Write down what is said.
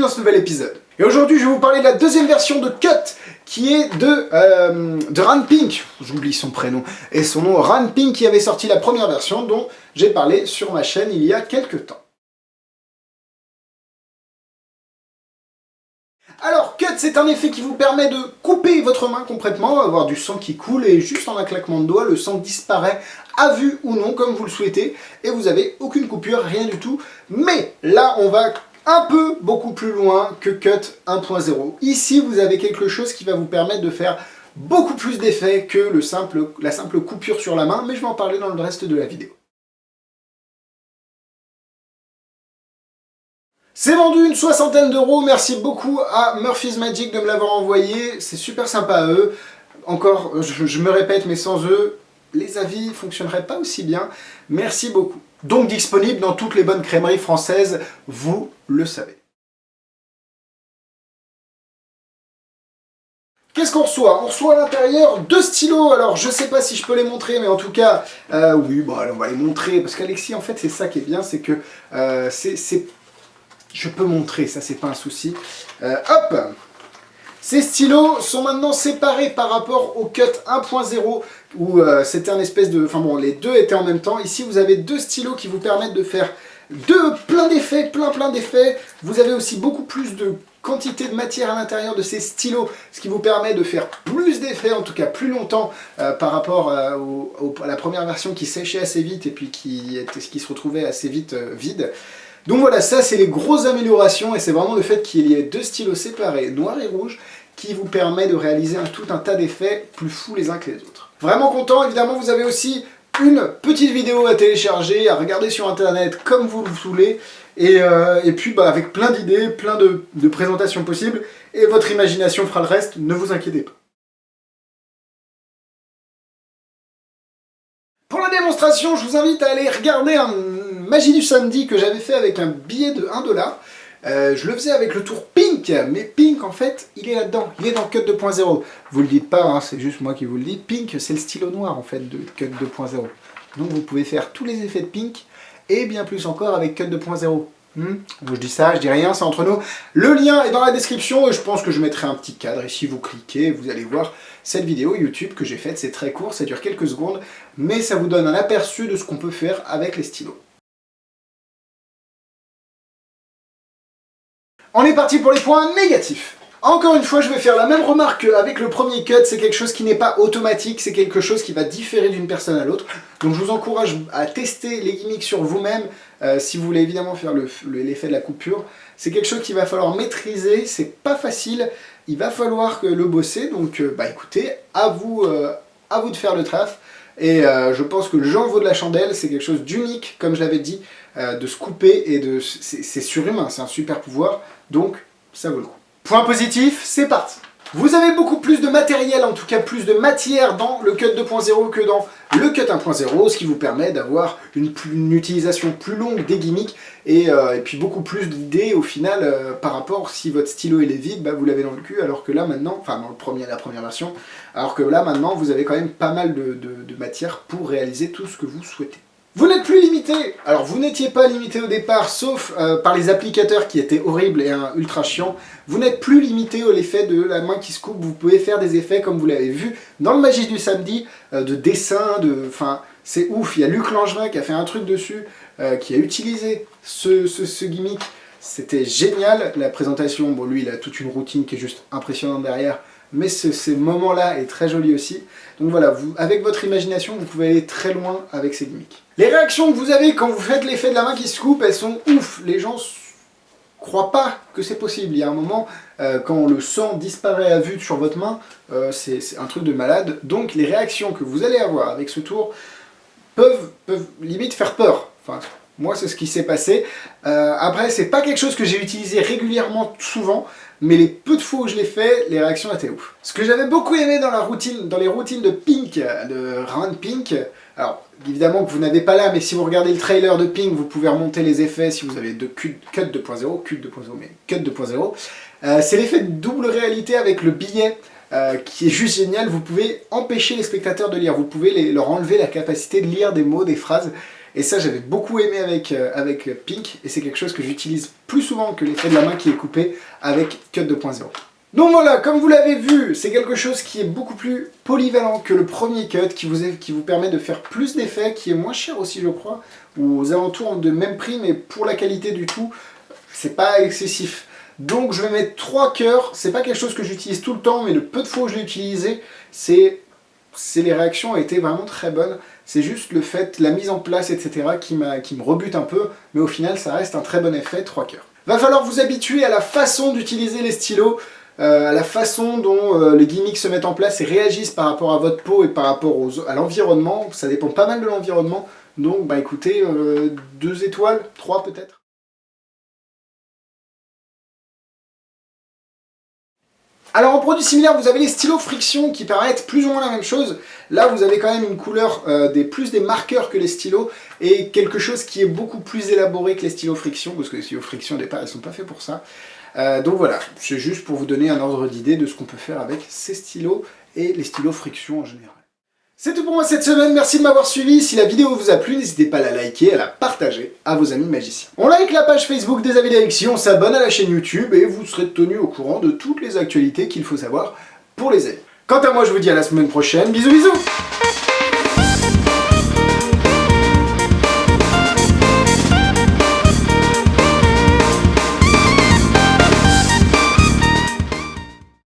bienvenue dans ce nouvel épisode. Et aujourd'hui je vais vous parler de la deuxième version de Cut, qui est de Ranpink, j'oublie son prénom, et son nom Ranpink, qui avait sorti la première version dont j'ai parlé sur ma chaîne il y a quelques temps. Alors, Cut, c'est un effet qui vous permet de couper votre main complètement, avoir du sang qui coule, et juste en un claquement de doigts, le sang disparaît à vue ou non, comme vous le souhaitez, et vous n'avez aucune coupure, rien du tout. Mais là, on va un peu beaucoup plus loin que Cut 1.0. Ici, vous avez quelque chose qui va vous permettre de faire beaucoup plus d'effets que la simple coupure sur la main, mais je vais en parler dans le reste de la vidéo. C'est vendu une 60aine d'euros, merci beaucoup à Murphy's Magic de me l'avoir envoyé, c'est super sympa à eux. Encore, je me répète, mais sans eux, les avis ne fonctionneraient pas aussi bien. Merci beaucoup. Donc disponible dans toutes les bonnes crèmeries françaises, vous le savez. Qu'est-ce qu'on reçoit? On reçoit à l'intérieur deux stylos. Alors je sais pas si je peux les montrer, mais en tout cas, oui, bon, allez, on va les montrer. Parce qu'Alexis, en fait, c'est ça qui est bien, c'est que je peux montrer, ça c'est pas un souci. Hop! Ces stylos sont maintenant séparés par rapport au Cut 1.0 où c'était un espèce de... Enfin bon, les deux étaient en même temps. Ici, vous avez deux stylos qui vous permettent de faire plein d'effets, plein d'effets. Vous avez aussi beaucoup plus de quantité de matière à l'intérieur de ces stylos, ce qui vous permet de faire plus d'effets, en tout cas plus longtemps, par rapport à la première version qui séchait assez vite et puis qui se retrouvait assez vite vide. Donc voilà, ça c'est les grosses améliorations et c'est vraiment le fait qu'il y ait deux stylos séparés, noir et rouge, qui vous permet de réaliser tout un tas d'effets plus fous les uns que les autres. Vraiment content, évidemment vous avez aussi une petite vidéo à télécharger, à regarder sur internet comme vous le voulez, et puis avec plein d'idées, plein de présentations possibles, et votre imagination fera le reste, ne vous inquiétez pas. Pour la démonstration, je vous invite à aller regarder un Magie du samedi que j'avais fait avec un billet de 1 $. Je le faisais avec le tour Pink, mais Pink en fait, il est là-dedans, il est dans Cut 2.0. Vous le dites pas, hein, c'est juste moi qui vous le dis. Pink, c'est le stylo noir en fait de Cut 2.0. Donc vous pouvez faire tous les effets de Pink, et bien plus encore avec Cut 2.0. Je dis ça, je dis rien, c'est entre nous. Le lien est dans la description et je pense que je mettrai un petit cadre ici, vous cliquez, vous allez voir cette vidéo YouTube que j'ai faite, c'est très court, ça dure quelques secondes, mais ça vous donne un aperçu de ce qu'on peut faire avec les stylos. On est parti pour les points négatifs. Encore une fois, je vais faire la même remarque qu'avec le premier Cut, c'est quelque chose qui n'est pas automatique, c'est quelque chose qui va différer d'une personne à l'autre. Donc je vous encourage à tester les gimmicks sur vous-même, si vous voulez évidemment faire l'effet de la coupure. C'est quelque chose qu'il va falloir maîtriser, c'est pas facile, il va falloir le bosser, donc écoutez, à vous de faire le taf. Et je pense que le jeu en vaut de la chandelle, c'est quelque chose d'unique, comme je l'avais dit, de se couper, et c'est surhumain, c'est un super pouvoir, donc ça vaut le coup. Point positif, c'est parti. Vous avez beaucoup plus de matériel, en tout cas plus de matière dans le Cut 2.0 que dans le Cut 1.0, ce qui vous permet d'avoir une utilisation plus longue des gimmicks et puis beaucoup plus d'idées au final par rapport si votre stylo il est vide, vous l'avez dans le cul, alors que là maintenant, enfin dans la première version, alors que là maintenant vous avez quand même pas mal de matière pour réaliser tout ce que vous souhaitez. Vous n'êtes plus limité. Alors vous n'étiez pas limité au départ, sauf par les applicateurs qui étaient horribles et ultra chiants. Vous n'êtes plus limité à l'effet de la main qui se coupe. Vous pouvez faire des effets comme vous l'avez vu dans le Magie du samedi, de dessin, enfin c'est ouf. Il y a Luc Langevin qui a fait un truc dessus, qui a utilisé ce gimmick. C'était génial. La présentation, bon lui il a toute une routine qui est juste impressionnante derrière. Mais ce moment-là est très joli aussi. Donc voilà, avec votre imagination, vous pouvez aller très loin avec ces gimmicks. Les réactions que vous avez quand vous faites l'effet de la main qui se coupe, elles sont ouf. Les gens croient pas que c'est possible. Il y a un moment, quand le sang disparaît à vue sur votre main, c'est un truc de malade. Donc les réactions que vous allez avoir avec ce tour peuvent limite faire peur. Enfin, moi, c'est ce qui s'est passé. Après, c'est pas quelque chose que j'ai utilisé régulièrement, souvent, mais les peu de fois où je l'ai fait, les réactions étaient ouf. Ce que j'avais beaucoup aimé dans les routines de Pink, de Ranpink, alors évidemment que vous n'avez pas là, mais si vous regardez le trailer de Pink, vous pouvez remonter les effets si vous avez de Cut 2.0, mais Cut 2.0. C'est l'effet de double réalité avec le billet, qui est juste génial. Vous pouvez empêcher les spectateurs de lire, vous pouvez leur enlever la capacité de lire des mots, des phrases, Et ça, j'avais beaucoup aimé avec Pink, et c'est quelque chose que j'utilise plus souvent que l'effet de la main qui est coupé avec Cut 2.0. Donc voilà, comme vous l'avez vu, c'est quelque chose qui est beaucoup plus polyvalent que le premier cut, qui vous permet de faire plus d'effets, qui est moins cher aussi je crois, ou aux alentours de même prix, mais pour la qualité du tout, c'est pas excessif. Donc je vais mettre 3 cœurs, c'est pas quelque chose que j'utilise tout le temps, mais le peu de fois où je l'ai utilisé, les réactions ont été vraiment très bonnes. C'est juste le fait, la mise en place, etc. qui me rebute un peu, mais au final ça reste un très bon effet, 3 cœurs. Va falloir vous habituer à la façon d'utiliser les stylos, à la façon dont les gimmicks se mettent en place et réagissent par rapport à votre peau et par rapport à l'environnement. Ça dépend pas mal de l'environnement, donc bah écoutez, 2 étoiles, 3 peut-être. Alors en produit similaire, vous avez les stylos friction qui paraissent plus ou moins la même chose. Là, vous avez quand même une couleur plus des marqueurs que les stylos et quelque chose qui est beaucoup plus élaboré que les stylos friction, parce que les stylos friction au départ, elles sont pas faits pour ça. Donc voilà, c'est juste pour vous donner un ordre d'idée de ce qu'on peut faire avec ces stylos et les stylos friction en général. C'est tout pour moi cette semaine, merci de m'avoir suivi. Si la vidéo vous a plu, n'hésitez pas à la liker, à la partager à vos amis magiciens. On like la page Facebook des Avis d'Alexis, on s'abonne à la chaîne YouTube et vous serez tenu au courant de toutes les actualités qu'il faut savoir pour les amis. Quant à moi, je vous dis à la semaine prochaine, bisous bisous.